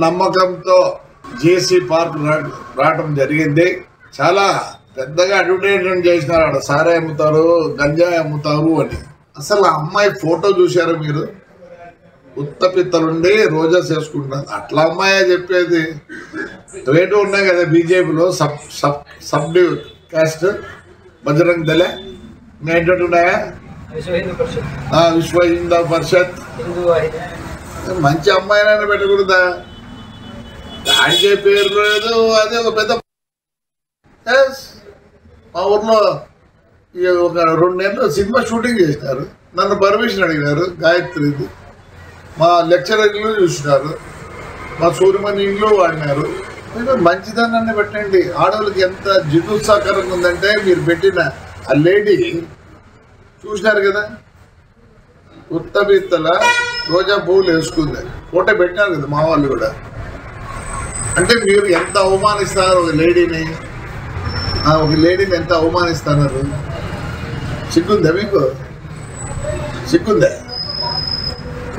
నమ్మకంతో జేసీ పార్క్ రావడం జరిగింది. చాలా పెద్దగా అడ్వర్టైజ్మెంట్ చేసినారు, అక్కడ సారా అమ్ముతారు, గంజాయి అమ్ముతారు అని. అసలు ఆ అమ్మాయి ఫోటో చూశారు మీరు? ఉత్తపిత్తలుండి రోజా చేసుకుంటున్నారు. అట్లా అమ్మాయే చెప్పేది. రేటు ఉన్నాయి కదా బీజేపీలో సబ్ కాస్ట్ బజరంగ్ దళ ఏంటంటున్నాయా, విశ్వ హిందూ పరిషత్. మంచి అమ్మాయినైనా పెట్టకూడదా? దానికే పేరు లేదు. అదే ఒక పెద్ద మా ఊర్లో ఒక 2 నెలలు సినిమా షూటింగ్ చేసినారు. నన్ను పర్మిషన్ అడిగినారు. గాయత్రిది మా లెక్చరర్లు చూసినారు, మా సూర్యమణి ఇంట్లో వాడినారు. మంచిదాన్ని పెట్టండి. ఆడవాళ్ళకి ఎంత జిగుత్సాకరంగా ఉందంటే మీరు పెట్టిన ఆ లేడీ చూసినారు కదా, ఉత్తబిత్తల రోజా పువ్వులు వేసుకుంది. ఫోటో పెట్టినారు కదా మా వాళ్ళు కూడా. అంటే మీరు ఎంత అవమానిస్తారు ఒక లేడీని ఎంత అవమానిస్తున్నారు? సిగ్గుందా మీకు? సిగ్గుందా?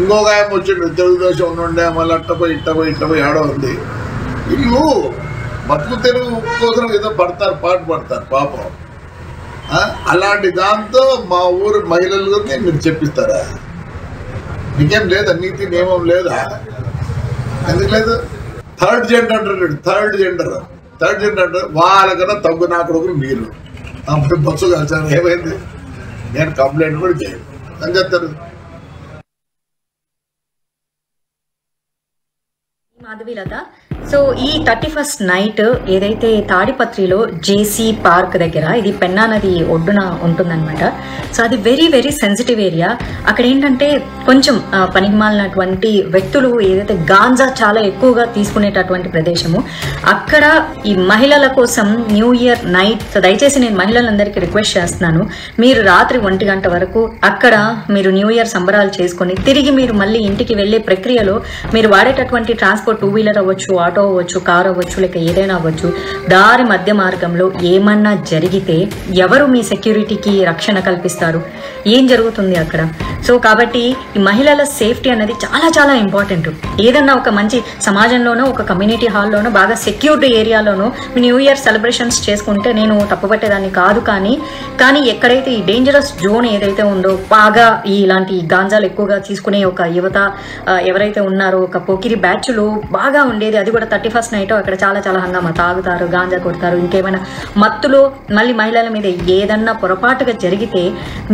ఇంకొక ఆయన వచ్చిండు తెలుగుదేశం ఉండే, మళ్ళీ ఇట్టపోయి ఆడో ఉంది. వీళ్ళు బతుకు తెరువు కోసం ఏదో పాటు పడతారు పాపం. అలాంటి దాంతో మా ఊరు మహిళలు మీరు చెప్పిస్తారా? మీకేం లేదా? నీతి నియమం లేదా? ఎందుకు లేదు? థర్డ్ జెండర్ అంటారు. థర్డ్ జెండర్ అంటే వాళ్ళకన్నా తగ్గు నా కొడుకుని మీరు అప్పుడు బస్సు కలిసాను. ఏమైంది? నేను కంప్లైంట్ కూడా చేయను అని చెప్తారు. మాధవీలత. సో ఈ 31st నైట్ ఏదైతే తాడిపత్రిలో జేసీ పార్క్ దగ్గర, ఇది పెన్నా నది ఒడ్డున ఉంటుందన్నమాట. సో అది వెరీ వెరీ సెన్సిటివ్ ఏరియా. అక్కడ ఏంటంటే కొంచెం పనికిమాలినటువంటి వ్యక్తులు ఏదైతే గాంజా చాలా ఎక్కువగా తీసుకునేటటువంటి ప్రదేశము. అక్కడ ఈ మహిళల కోసం న్యూ ఇయర్ నైట్, దయచేసి నేను మహిళలందరికీ రిక్వెస్ట్ చేస్తున్నాను, మీరు రాత్రి 1 గంట వరకు అక్కడ మీరు న్యూ ఇయర్ సంబరాలు చేసుకొని తిరిగి మీరు మళ్ళీ ఇంటికి వెళ్లే ప్రక్రియలో మీరు వాడేటటువంటి ట్రాన్స్పోర్ట్ 2 వీలర్ అవ్వచ్చు, ఆటో అవ్వచ్చు, కార్ అవ్వచ్చు, లేక ఏదైనా అవ్వచ్చు, దారి మధ్య మార్గంలో ఏమన్నా జరిగితే ఎవరు మీ సెక్యూరిటీకి రక్షణ కల్పిస్తారు? ఏం జరుగుతుంది అక్కడ? సో కాబట్టి ఈ మహిళల సేఫ్టీ అనేది చాలా చాలా ఇంపార్టెంట్. ఏదన్నా ఒక మంచి సమాజంలోనో, ఒక కమ్యూనిటీ హాల్లోనో, బాగా సెక్యూర్డ్ ఏరియాలోనో న్యూ ఇయర్ సెలబ్రేషన్స్ చేసుకుంటే నేను తప్పుపట్టేదాన్ని కాదు. కానీ ఎక్కడైతే ఈ డేంజరస్ జోన్ ఏదైతే ఉందో, బాగా ఇలాంటి గాంజాలు ఎక్కువగా తీసుకునే ఒక యువత ఎవరైతే ఉన్నారో, ఒక పోకిరి బ్యాచ్లు బాగా ఉండేది, అది కూడా 31st నైట్ అక్కడ చాలా చాలా హంగామా, తాగుతారు, గాంజా కొడతారు, ఇంకేమైనా మత్తులో మళ్ళీ మహిళల మీద ఏదన్నా పొరపాటుగా జరిగితే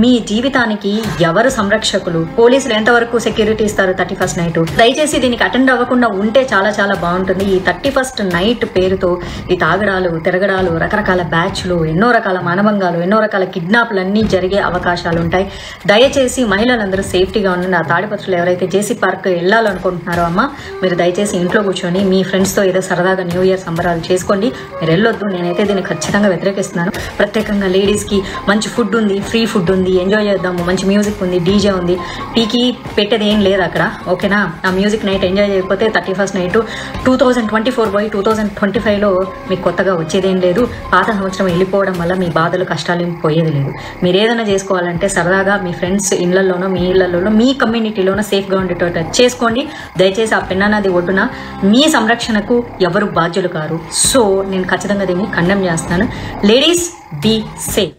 మీ జీవితానికి ఎవరు సంరక్షకులు? పోలీసులు ఎంతవరకు సెక్యూరిటీ ఇస్తారు 31st నైట్? దయచేసి దీనికి అటెండ్ అవ్వకుండా ఉంటే చాలా చాలా బాగుంటుంది. ఈ 31st నైట్ పేరుతో ఈ తాగడాలు, తిరగడాలు, రకరకాల బ్యాచ్లు, ఎన్నో రకాల మానభంగాలు, ఎన్నో రకాల కిడ్నాప్లు అన్నీ జరిగే అవకాశాలు ఉంటాయి. దయచేసి మహిళలందరూ సేఫ్టీగా ఉండండి. ఆ తాడిపత్రులు ఎవరైతే జేసీ పార్క్ వెళ్ళాలనుకుంటున్నారో అమ్మ, మీరు దయచేసి ఇంట్లో కూర్చొని మీ ఫ్రెండ్స్తో ఏదో సరదాగా న్యూ ఇయర్ సంబరాలు చేసుకోండి. మీరు వెళ్ళొద్దు. నేనైతే దీన్ని ఖచ్చితంగా వ్యతిరేకిస్తున్నాను. ప్రత్యేకంగా లేడీస్కి మంచి ఫుడ్ ఉంది, ఫ్రీ ఫుడ్ ఉంది, ఎంజాయ్ చేద్దాము, మంచి మ్యూజిక్ ఉంది, డీజే ఉంది. పీకి పెట్టేది ఏం లేదు అక్కడ, ఓకేనా? ఆ మ్యూజిక్ నైట్ ఎంజాయ్ చేయకపోతే 31st నైట్ 2024 పోయి 2025లో మీకు కొత్తగా వచ్చేదేం లేదు. పాత సంవత్సరం వెళ్ళిపోవడం వల్ల మీ బాధలు, కష్టాలు ఏం పోయేది లేదు. మీరు ఏదైనా చేసుకోవాలంటే సరదాగా మీ ఫ్రెండ్స్ ఇళ్లలోనో, మీ ఇళ్లలోనో, మీ కమ్యూనిటీలోనో సేఫ్గా ఉండేటట్టు చేసుకోండి. దయచేసి ఆ పెన్నా నది ఒడ్డున మీ సంరక్షణకు ఎవరు బాధ్యులు కారు. సో నేను ఖచ్చితంగా దీన్ని ఖండం చేస్తాను. Ladies be safe.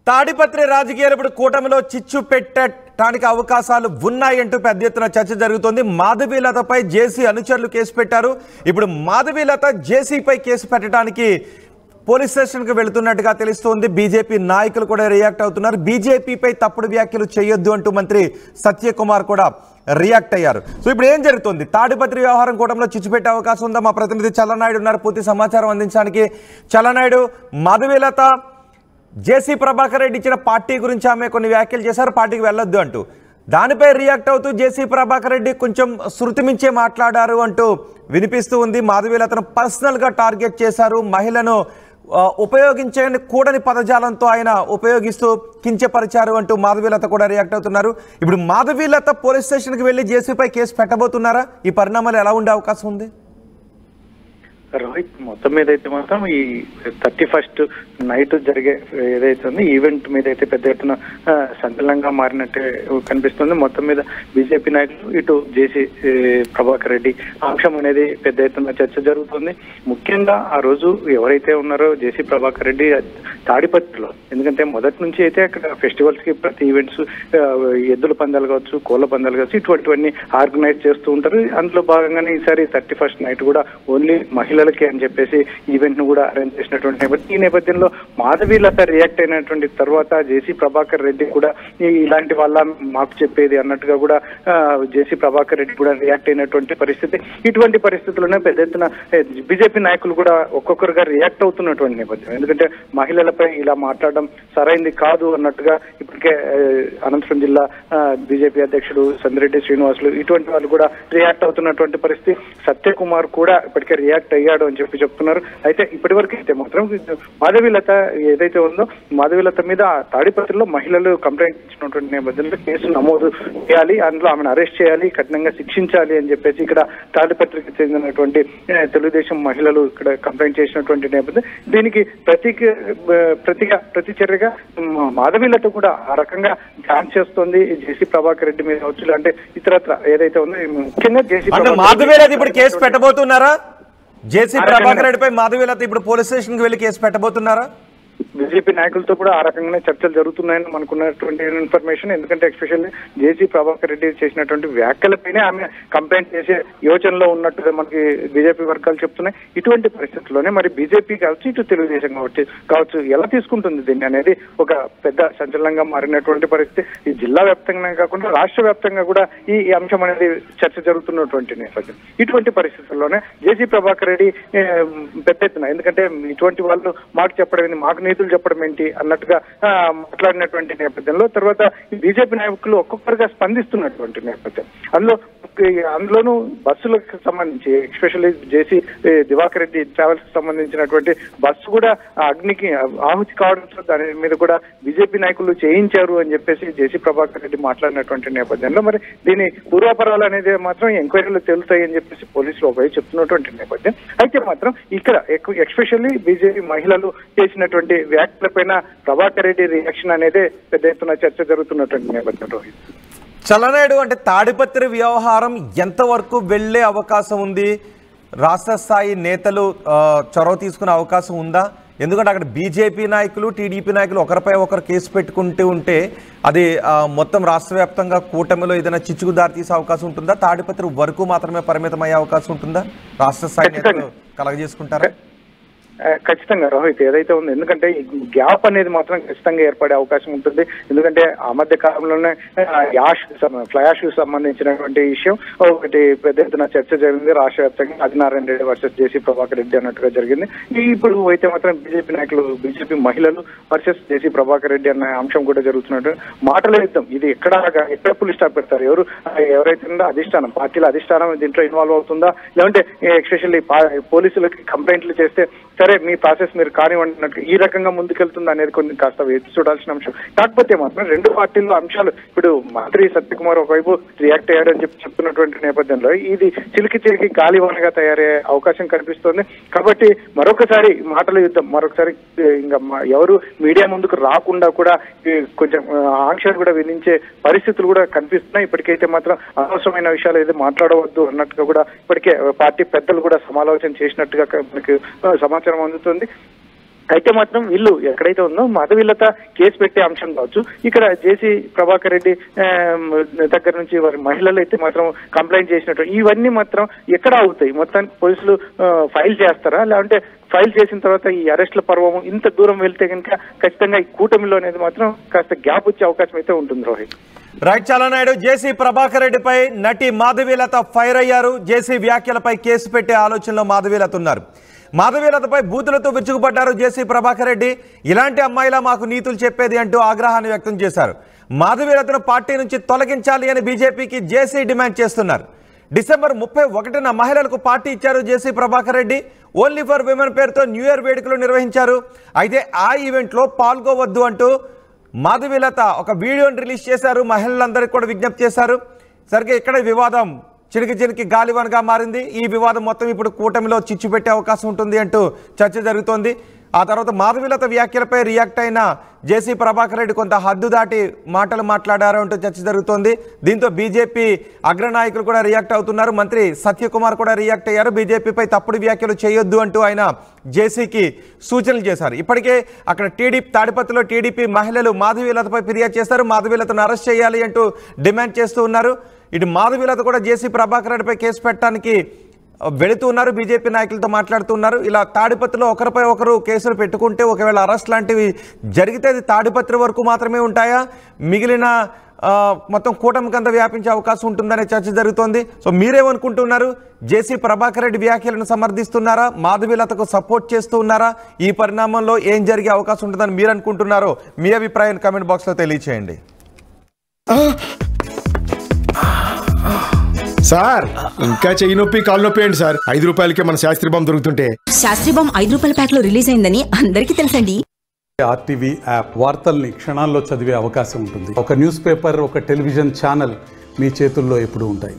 తాడిపత్రి రాజకీయాలు ఇప్పుడు కూటమిలో చిచ్చు పెట్టడానికి అవకాశాలు ఉన్నాయంటూ పెద్ద ఎత్తున చర్చ జరుగుతోంది. మాధవీలతపై జేసీ అనుచరులు కేసు పెట్టారు. ఇప్పుడు మాధవీలత జేసీపై కేసు పెట్టడానికి పోలీస్ స్టేషన్కి వెళుతున్నట్టుగా తెలుస్తోంది. బీజేపీ నాయకులు కూడా రియాక్ట్ అవుతున్నారు. బీజేపీపై తప్పుడు వ్యాఖ్యలు చేయొద్దు అంటూ మంత్రి సత్యకుమార్ కూడా రియాక్ట్ అయ్యారు. సో ఇప్పుడు ఏం జరుగుతుంది? తాడిపత్రి వ్యవహారం కూటమిలో చిచ్చు పెట్టే అవకాశం ఉందా? మా ప్రతినిధి చల్లనాయుడు ఉన్నారు పూర్తి సమాచారం అందించడానికి. చల్లనాయుడు, మాధవీలత జేసీ ప్రభాకర్ రెడ్డి ఇచ్చిన పార్టీ గురించి ఆమె కొన్ని వ్యాఖ్యలు చేశారు, పార్టీకి వెళ్ళొద్దు అంటూ. దానిపై రియాక్ట్ అవుతూ జేసీ ప్రభాకర్ రెడ్డి కొంచెం శృతి మించే మాట్లాడారు అంటూ వినిపిస్తూ ఉంది. మాధవీలతను పర్సనల్గా టార్గెట్ చేశారు, మహిళను ఉపయోగించని కూడని పదజాలంతో ఆయన ఉపయోగిస్తూ కించపరిచారు అంటూ మాధవీలత కూడా రియాక్ట్ అవుతున్నారు. ఇప్పుడు మాధవీలత పోలీస్ స్టేషన్కి వెళ్ళి జేసీపై కేసు పెట్టబోతున్నారా? ఈ పరిణామాలు ఎలా ఉండే అవకాశం ఉంది? రోహిత్ మొత్తం మీద అయితే మాత్రం ఈ 31st నైట్ జరిగే ఏదైతే ఉంది ఈవెంట్ మీద అయితే పెద్ద ఎత్తున సంచలనంగా మారినట్టే కనిపిస్తుంది. మొత్తం మీద బీజేపీ నాయకులు ఇటు జేసీ ప్రభాకర్ రెడ్డి అంశం అనేది పెద్ద ఎత్తున చర్చ జరుగుతుంది. ముఖ్యంగా ఆ రోజు ఎవరైతే ఉన్నారో జేసీ ప్రభాకర్ రెడ్డి తాడిపత్రిలో, ఎందుకంటే మొదటి నుంచి అయితే అక్కడ ఫెస్టివల్స్ కి ప్రతి ఈవెంట్స్ ఎద్దుల పందాలు కావచ్చు, కోళ్ల పందాలు కావచ్చు, ఇటువంటివన్నీ ఆర్గనైజ్ చేస్తూ ఉంటారు. అందులో భాగంగానే ఈసారి 31st నైట్ కూడా ఓన్లీ మహిళలకి అని చెప్పేసి ఈవెంట్ ను కూడా అరేంజ్ చేసినటువంటి నేపథ్యం. ఈ నేపథ్యంలో మాధవీలత రియాక్ట్ అయినటువంటి తర్వాత జేసీ ప్రభాకర్ రెడ్డి కూడా ఇలాంటి వాళ్ళ మాకు చెప్పేది అన్నట్టుగా కూడా జేసీ ప్రభాకర్ రెడ్డి కూడా రియాక్ట్ అయినటువంటి పరిస్థితి. ఇటువంటి పరిస్థితుల్లోనే పెద్ద ఎత్తున బీజేపీ నాయకులు కూడా ఒక్కొక్కరుగా రియాక్ట్ అవుతున్నటువంటి నేపథ్యం. ఎందుకంటే మహిళలపై ఇలా మాట్లాడడం సరైంది కాదు అన్నట్టుగా ఇప్పటికే అనంతపురం జిల్లా బీజేపీ అధ్యక్షుడు సందిరెడ్డి శ్రీనివాసులు ఇటువంటి వాళ్ళు కూడా రియాక్ట్ అవుతున్నటువంటి పరిస్థితి. సత్యకుమార్ కూడా ఇప్పటికే రియాక్ట్ అయ్యాడు అని చెప్పి చెప్తున్నారు. అయితే ఇప్పటి వరకు అయితే మాత్రం మాధవీలత ఏదైతే ఉందో మాధవీలత మీద తాడిపత్రిలో మహిళలు కంప్లైంట్ ఇచ్చినటువంటి నేపథ్యంలో కేసు నమోదు చేయాలి, అందులో ఆమెను అరెస్ట్ చేయాలి, కఠినంగా శిక్షించాలి అని చెప్పేసి ఇక్కడ తాడిపత్రికి చెందినటువంటి తెలుగుదేశం మహిళలు ఇక్కడ కంప్లైంట్ చేసినటువంటి నేపథ్యం. దీనికి ప్రతి చర్యగా మాధవీలత కూడా ఆ రకంగా డాన్స్ చేస్తోంది జేసీ ప్రభాకర్ రెడ్డి మీద వచ్చు. అంటే ఇతరత్ర ఏదైతే ఉందో ముఖ్యంగా జేసీ మాధవీలత ఇప్పుడు కేసు పెట్టబోతున్నారా? జేసీ ప్రభాకర్ రెడ్డిపై మాధవీలత ఇప్పుడు పోలీస్ స్టేషన్ కి వెళ్లి కేసు పెట్టబోతున్నారా? బీజేపీ నాయకులతో కూడా ఆ రకంగానే చర్చలు జరుగుతున్నాయని మనకున్నటువంటి ఇన్ఫర్మేషన్. ఎందుకంటే ఎస్పెషల్లీ జేసీ ప్రభాకర్ రెడ్డి చేసినటువంటి వ్యాఖ్యలపైనే ఆమె కంప్లైంట్ చేసే యోచనలో ఉన్నట్టుగా మనకి బీజేపీ వర్గాలు చెప్తున్నాయి. ఇటువంటి పరిస్థితుల్లోనే మరి బీజేపీ కావచ్చు, ఇటు తెలుగుదేశం కావచ్చు ఎలా తీసుకుంటుంది దీన్ని అనేది ఒక పెద్ద సంచలనంగా మారినటువంటి పరిస్థితి. ఈ జిల్లా వ్యాప్తంగా కాకుండా రాష్ట్ర వ్యాప్తంగా కూడా ఈ అంశం అనేది చర్చ జరుగుతున్నటువంటి నేపథ్యం. ఇటువంటి పరిస్థితుల్లోనే జేసీ ప్రభాకర్ రెడ్డి పెద్ద ఎత్తున, ఎందుకంటే ఇటువంటి వాళ్ళు మాకు చెప్పడం ఏంటి, మాకు నీతులు చెప్పడం ఏంటి అన్నట్టుగా మాట్లాడినటువంటి నేపథ్యంలో తర్వాత బీజేపీ నాయకులు ఒక్కొక్కరుగా స్పందిస్తున్నటువంటి నేపథ్యం. అందులోనూ బస్సులకు సంబంధించి ఎస్పెషల్లీ జేసీ దివాకర్ రెడ్డి ట్రావెల్స్ కి సంబంధించినటువంటి బస్సు కూడా అగ్నికి ఆహుతి కావడంతో దాని మీద కూడా బీజేపీ నాయకులు చేయించారు అని చెప్పేసి జేసీ ప్రభాకర్ రెడ్డి మాట్లాడినటువంటి నేపథ్యంలో మరి దీని పూర్వాపరాలు అనేది మాత్రం ఎంక్వైరీలు తేలుతాయి అని చెప్పేసి పోలీసులు ఒకవైపు చెప్తున్నటువంటి నేపథ్యం. అయితే మాత్రం ఇక్కడ ఎస్పెషల్లీ బీజేపీ మహిళలు చేసినటువంటి వ్యాఖ్యలపైన ప్రభాకర్ రెడ్డి రియాక్షన్ అనేది పెద్ద ఎత్తున చర్చ జరుగుతున్నటువంటి నేపథ్యం. రోహిత్ చలనాయుడు, అంటే తాడిపత్రి వ్యవహారం ఎంతవరకు వెళ్లే అవకాశం ఉంది? రాష్ట్ర స్థాయి నేతలు చొరవ తీసుకునే అవకాశం ఉందా? ఎందుకంటే అక్కడ బీజేపీ నాయకులు, టీడీపీ నాయకులు ఒకరిపై ఒకరు కేసు పెట్టుకుంటూ ఉంటే అది మొత్తం రాష్ట్ర వ్యాప్తంగా కూటమిలో ఏదైనా చిచ్చుకు దారి తీసే అవకాశం ఉంటుందా? తాడిపత్రి వరకు మాత్రమే పరిమితం అయ్యే అవకాశం ఉంటుందా? రాష్ట్ర స్థాయి నేతలు కలగజేసుకుంటారా? ఖచ్చితంగా రోహిత్ ఏదైతే ఉంది, ఎందుకంటే ఈ గ్యాప్ అనేది మాత్రం ఖచ్చితంగా ఏర్పడే అవకాశం ఉంటుంది. ఎందుకంటే ఆ మధ్య కాలంలోనే ఫ్లై యాష్ కు సంబంధించినటువంటి విషయం ఒకటి పెద్ద ఎత్తున చర్చ జరిగింది రాష్ట్ర వ్యాప్తంగా. ఆదినారాయణ రెడ్డి వర్సెస్ జేసీ ప్రభాకర్ రెడ్డి అన్నట్టుగా జరిగింది. ఇప్పుడు అయితే మాత్రం బీజేపీ నాయకులు, బీజేపీ మహిళలు వర్సెస్ జేసీ ప్రభాకర్ రెడ్డి అన్న అంశం కూడా జరుగుతున్నట్టు మాటల యుద్ధం. ఇది ఎక్కడ పులి స్టాప్ పెడతారు, ఎవరైతే ఉందో అధిష్టానం, పార్టీల అధిష్టానం దీంట్లో ఇన్వాల్వ్ అవుతుందా, లేదంటే ఎస్పెషల్లీ పోలీసులకి కంప్లైంట్లు చేస్తే సరే మీ ప్రాసెస్ మీరు కానివ్వండి ఈ రకంగా ముందుకెళ్తుంది అనేది కొన్ని కాస్త వేచి చూడాల్సిన అంశం. కాకపోతే మాత్రం రెండు పార్టీల్లో అంశాలు, ఇప్పుడు మంత్రి సత్యకుమార్ ఒకవైపు రియాక్ట్ అయ్యాడని చెప్తున్నటువంటి నేపథ్యంలో ఇది చిలికి గాలివానగా తయారయ్యే అవకాశం కనిపిస్తోంది. కాబట్టి మరొకసారి మాటల యుద్ధం, మరొకసారి ఇంకా ఎవరు మీడియా ముందుకు రాకుండా కూడా కొంచెం ఆంక్షలు కూడా విధించే పరిస్థితులు కూడా కనిపిస్తున్నాయి. ఇప్పటికైతే మాత్రం అనవసరమైన విషయాలు ఏదో మాట్లాడవద్దు అన్నట్టుగా కూడా ఇప్పటికే పార్టీ పెద్దలు కూడా సమాలోచన చేసినట్టుగా మనకి సమాచారం అందుతుంది. అయితే మాత్రం వీళ్ళు ఎక్కడైతే ఉందో మాధవీలత కేసు పెట్టే అంశం కావచ్చు, ఇక్కడ జేసీ ప్రభాకర్ రెడ్డి దగ్గర నుంచి వారి మహిళలు అయితే మాత్రం కంప్లైంట్ చేసినట్టు ఇవన్నీ మాత్రం ఎక్కడ అవుతాయి? మొత్తానికి పోలీసులు ఫైల్ చేస్తారా, లేదంటే ఫైల్ చేసిన తర్వాత ఈ అరెస్ట్ల పర్వము ఇంత దూరం వెళ్తే కనుక ఖచ్చితంగా ఈ కూటమిలో అనేది మాత్రం కాస్త గ్యాప్ వచ్చే అవకాశం అయితే ఉంటుంది. రోహిత్ రైట్, చలనాయుడు, జేసీ ప్రభాకర్ రెడ్డిపై నటి మాధవీలత ఫైర్ అయ్యారు. జేసీ వ్యాఖ్యలపై కేసు పెట్టే ఆలోచనలో మాధవీలత ఉన్నారు. మాధవీలతపై బూతులతో విరుచుకుపడ్డారు జేసీ ప్రభాకర్ రెడ్డి. ఇలాంటి అమ్మాయిలా మాకు నీతులు చెప్పేది అంటూ ఆగ్రహాన్ని వ్యక్తం చేశారు. మాధవీలతను పార్టీ నుంచి తొలగించాలి అని బీజేపీకి జేసీ డిమాండ్ చేస్తున్నారు. డిసెంబర్ 31న మహిళలకు పార్టీ ఇచ్చారు JC Prabhakar Reddy. Only for women పేరుతో న్యూ ఇయర్ వేడుకలు నిర్వహించారు. అయితే ఆ ఈవెంట్లో పాల్గొవద్దు అంటూ మాధవీలత ఒక వీడియోని రిలీజ్ చేశారు. మహిళలందరికీ కూడా విజ్ఞప్తి చేశారు. సరిగ్గా ఇక్కడ వివాదం చినికి చినికి గాలివాన్గా మారింది. ఈ వివాదం మొత్తం ఇప్పుడు కూటమిలో చిచ్చు పెట్టే అవకాశం ఉంటుంది అంటూ చర్చ జరుగుతోంది. ఆ తర్వాత మాధవీలత వ్యాఖ్యలపై రియాక్ట్ అయిన జేసీ ప్రభాకర్ రెడ్డి కొంత హద్దు దాటి మాటలు మాట్లాడారు అంటూ చర్చ జరుగుతోంది. దీంతో బీజేపీ అగ్రనాయకులు కూడా రియాక్ట్ అవుతున్నారు. మంత్రి సత్యకుమార్ కూడా రియాక్ట్ అయ్యారు. బీజేపీపై తప్పుడు వ్యాఖ్యలు చేయొద్దు అంటూ ఆయన జేసీకి సూచనలు చేశారు. ఇప్పటికే అక్కడ తాడిపత్రిలో టీడీపీ మహిళలు మాధవీలతపై ఫిర్యాదు చేశారు. మాధవీలతను అరెస్ట్ చేయాలి అంటూ డిమాండ్ చేస్తూ ఉన్నారు. ఇటు మాధవీలత కూడా జేసీ ప్రభాకర్ రెడ్డిపై కేసు పెట్టడానికి వెళుతూ ఉన్నారు. బీజేపీ నాయకులతో మాట్లాడుతున్నారు. ఇలా తాడిపత్రిలో ఒకరిపై ఒకరు కేసులు పెట్టుకుంటే ఒకవేళ అరెస్ట్ లాంటివి జరిగితే అది తాడిపత్రి వరకు మాత్రమే ఉంటాయా, మిగిలిన మొత్తం కూటమికి అంతా వ్యాపించే అవకాశం ఉంటుందనే చర్చ జరుగుతోంది. సో మీరేమనుకుంటున్నారు? జేసీ ప్రభాకర్ రెడ్డి వ్యాఖ్యలను సమర్థిస్తున్నారా, మాధవీలతకు సపోర్ట్ చేస్తూ ఉన్నారా? ఈ పరిణామంలో ఏం జరిగే అవకాశం ఉంటుందని మీరు అనుకుంటున్నారో మీ అభిప్రాయం కామెంట్ బాక్స్లో తెలియచేయండి. సార్ ఇంకా చెయ్యి నొప్పి కాలు నొప్పి ఏంటి సార్? 5 రూపాయలకే మన శాస్త్రీ బాంబు దొరుకుతుంటే. శాస్త్రీ బాంబు 5 రూపాయల ప్యాక్ లో రిలీజ్ అయిందని అందరికీ తెలుసండి. ఆర్టీవీ యాప్ వార్తల్ని క్షణాల్లో చదివే అవకాశం ఉంటుంది. ఒక న్యూస్ పేపర్, ఒక టెలివిజన్ ఛానల్ మీ చేతుల్లో ఎప్పుడూ ఉంటాయి.